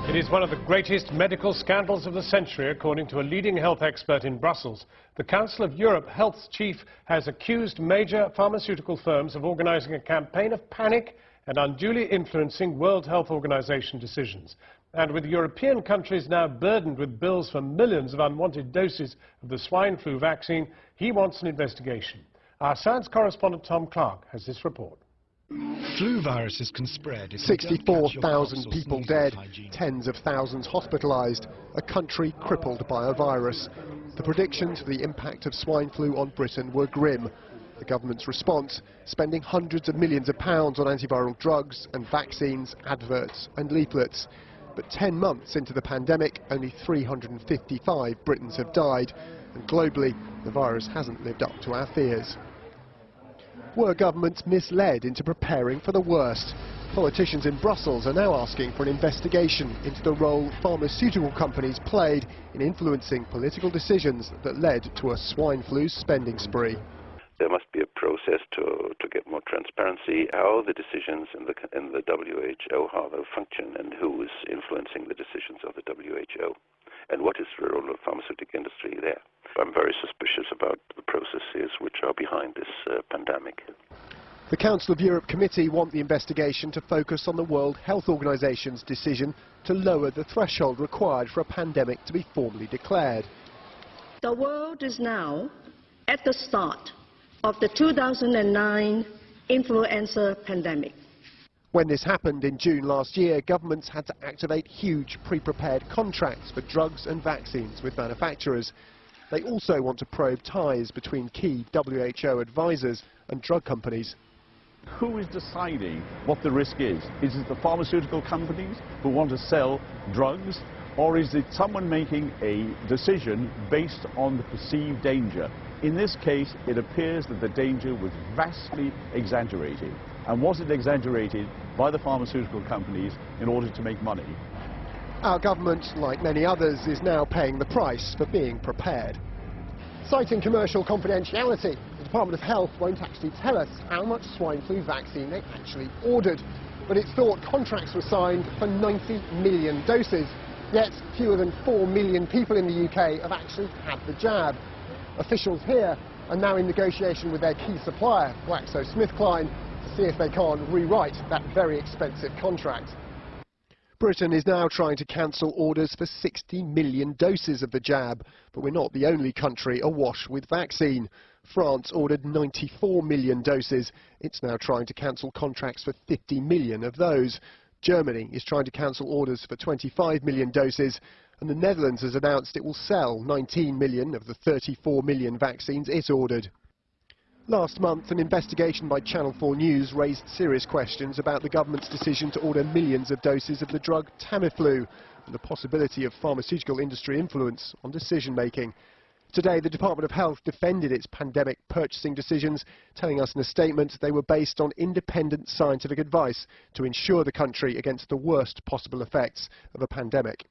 It is one of the greatest medical scandals of the century, according to a leading health expert in Brussels. The Council of Europe health chief has accused major pharmaceutical firms of organising a campaign of panic and unduly influencing World Health Organization decisions. And with European countries now burdened with bills for millions of unwanted doses of the swine flu vaccine, he wants an investigation. Our science correspondent Tom Clark has this report. Flu viruses can spread. 64,000 people dead, tens of thousands hospitalised, a country crippled by a virus. The predictions for the impact of swine flu on Britain were grim. The government's response, spending hundreds of millions of pounds on antiviral drugs and vaccines, adverts and leaflets. But 10 months into the pandemic, only 355 Britons have died, and globally, the virus hasn't lived up to our fears. Were governments misled into preparing for the worst? Politicians in Brussels are now asking for an investigation into the role pharmaceutical companies played in influencing political decisions that led to a swine flu spending spree. There must be a process to get more transparency, how the decisions in the WHO, how they function, and who is influencing the decisions of the WHO, and what is the role of the pharmaceutical industry there. I'm very suspicious about the processes which are behind this pandemic. The Council of Europe Committee want the investigation to focus on the World Health Organization's decision to lower the threshold required for a pandemic to be formally declared. The world is now at the start of the 2009 influenza pandemic. When this happened in June last year, governments had to activate huge pre-prepared contracts for drugs and vaccines with manufacturers. They also want to probe ties between key WHO advisors and drug companies. Who is deciding what the risk is? Is it the pharmaceutical companies who want to sell drugs, or is it someone making a decision based on the perceived danger? In this case, it appears that the danger was vastly exaggerated. And was it exaggerated by the pharmaceutical companies in order to make money? Our government, like many others, is now paying the price for being prepared. Citing commercial confidentiality, the Department of Health won't actually tell us how much swine flu vaccine they actually ordered. But it's thought contracts were signed for 90 million doses. Yet fewer than 4 million people in the UK have actually had the jab. Officials here are now in negotiation with their key supplier, GlaxoSmithKline, to see if they can't rewrite that very expensive contract. Britain is now trying to cancel orders for 60 million doses of the jab, but we're not the only country awash with vaccine. France ordered 94 million doses. It's now trying to cancel contracts for 50 million of those. Germany is trying to cancel orders for 25 million doses, and the Netherlands has announced it will sell 19 million of the 34 million vaccines it ordered. Last month, an investigation by Channel 4 News raised serious questions about the government's decision to order millions of doses of the drug Tamiflu and the possibility of pharmaceutical industry influence on decision-making. Today, the Department of Health defended its pandemic purchasing decisions, telling us in a statement they were based on independent scientific advice to ensure the country against the worst possible effects of a pandemic.